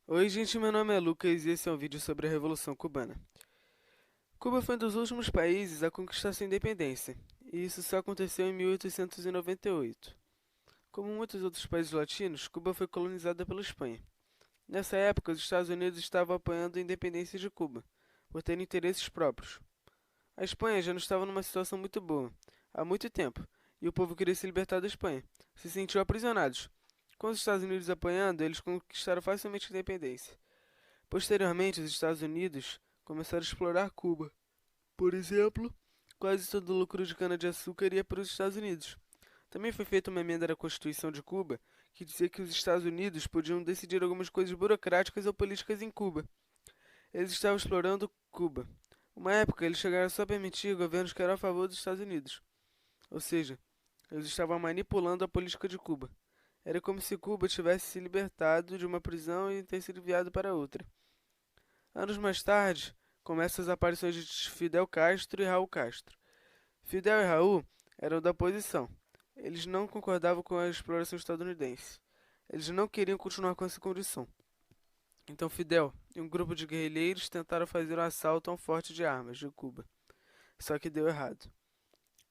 Oi, gente, meu nome é Lucas e esse é um vídeo sobre a Revolução Cubana. Cuba foi um dos últimos países a conquistar sua independência, e isso só aconteceu em 1898. Como muitos outros países latinos, Cuba foi colonizada pela Espanha. Nessa época, os Estados Unidos estavam apoiando a independência de Cuba, por terem interesses próprios. A Espanha já não estava numa situação muito boa, há muito tempo, e o povo queria se libertar da Espanha. Se sentiu aprisionados. Com os Estados Unidos apoiando, eles conquistaram facilmente a independência. Posteriormente, os Estados Unidos começaram a explorar Cuba. Por exemplo, quase todo o lucro de cana-de-açúcar ia para os Estados Unidos. Também foi feita uma emenda na Constituição de Cuba que dizia que os Estados Unidos podiam decidir algumas coisas burocráticas ou políticas em Cuba. Eles estavam explorando Cuba. Uma época, eles chegaram só a permitir governos que eram a favor dos Estados Unidos. Ou seja, eles estavam manipulando a política de Cuba. Era como se Cuba tivesse se libertado de uma prisão e ter sido enviado para outra. Anos mais tarde, começam as aparições de Fidel Castro e Raul Castro. Fidel e Raul eram da oposição. Eles não concordavam com a exploração estadunidense. Eles não queriam continuar com essa condição. Então Fidel e um grupo de guerrilheiros tentaram fazer um assalto a um forte de armas de Cuba. Só que deu errado.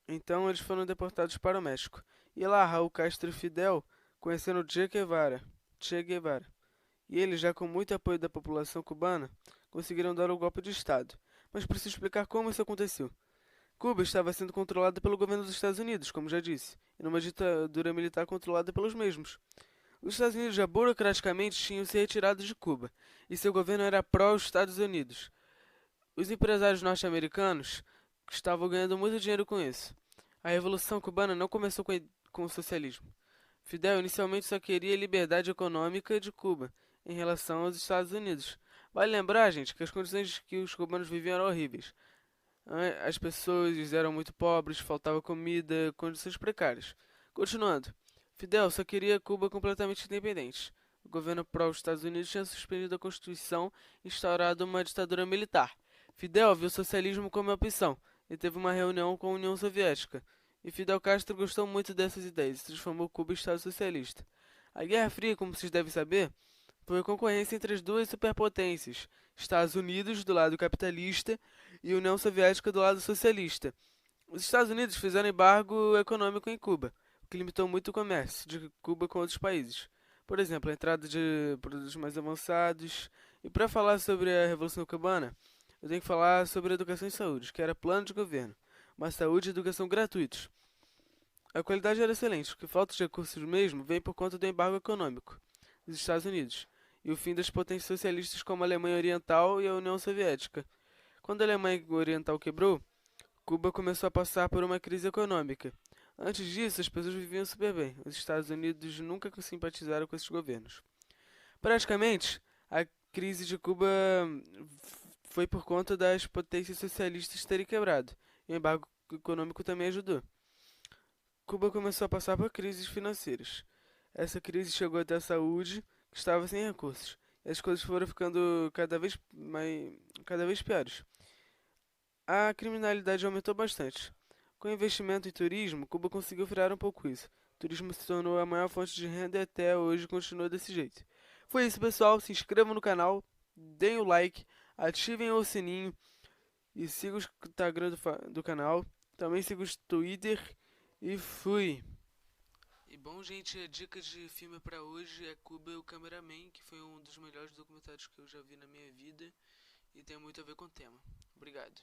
Então eles foram deportados para o México. E lá Raul Castro e Fidel conheceram Che Guevara. E eles, já com muito apoio da população cubana, conseguiram dar o golpe de Estado. Mas preciso explicar como isso aconteceu. Cuba estava sendo controlada pelo governo dos Estados Unidos, como já disse, e numa ditadura militar controlada pelos mesmos. Os Estados Unidos já burocraticamente tinham se retirado de Cuba, e seu governo era pró-Estados Unidos. Os empresários norte-americanos estavam ganhando muito dinheiro com isso. A Revolução Cubana não começou com o socialismo. Fidel inicialmente só queria liberdade econômica de Cuba em relação aos Estados Unidos. Vale lembrar, gente, que as condições que os cubanos viviam eram horríveis. As pessoas eram muito pobres, faltava comida, condições precárias. Continuando, Fidel só queria Cuba completamente independente. O governo pró-Estados Unidos tinha suspendido a Constituição e instaurado uma ditadura militar. Fidel viu o socialismo como opção e teve uma reunião com a União Soviética. E Fidel Castro gostou muito dessas ideias e transformou Cuba em Estado socialista. A Guerra Fria, como vocês devem saber, foi a concorrência entre as duas superpotências, Estados Unidos do lado capitalista e União Soviética do lado socialista. Os Estados Unidos fizeram embargo econômico em Cuba, o que limitou muito o comércio de Cuba com outros países. Por exemplo, a entrada de produtos mais avançados. E para falar sobre a Revolução Cubana, eu tenho que falar sobre educação e saúde, que era plano de governo, mas saúde e educação gratuitos. A qualidade era excelente, porque falta de recursos mesmo vem por conta do embargo econômico dos Estados Unidos e o fim das potências socialistas como a Alemanha Oriental e a União Soviética. Quando a Alemanha Oriental quebrou, Cuba começou a passar por uma crise econômica. Antes disso, as pessoas viviam super bem. Os Estados Unidos nunca simpatizaram com esses governos. Praticamente, a crise de Cuba foi por conta das potências socialistas terem quebrado. E o embargo econômico também ajudou. Cuba começou a passar por crises financeiras. Essa crise chegou até a saúde, que estava sem recursos. E as coisas foram ficando cada vez piores. A criminalidade aumentou bastante. Com o investimento em turismo, Cuba conseguiu frear um pouco isso. O turismo se tornou a maior fonte de renda e até hoje continua desse jeito. Foi isso, pessoal. Se inscrevam no canal, deem o like, ativem o sininho e sigam o Instagram do canal. Também sigam o Twitter e fui. E bom, gente, a dica de filme pra hoje é Cuba e o Cameraman, que foi um dos melhores documentários que eu já vi na minha vida e tem muito a ver com o tema. Obrigado.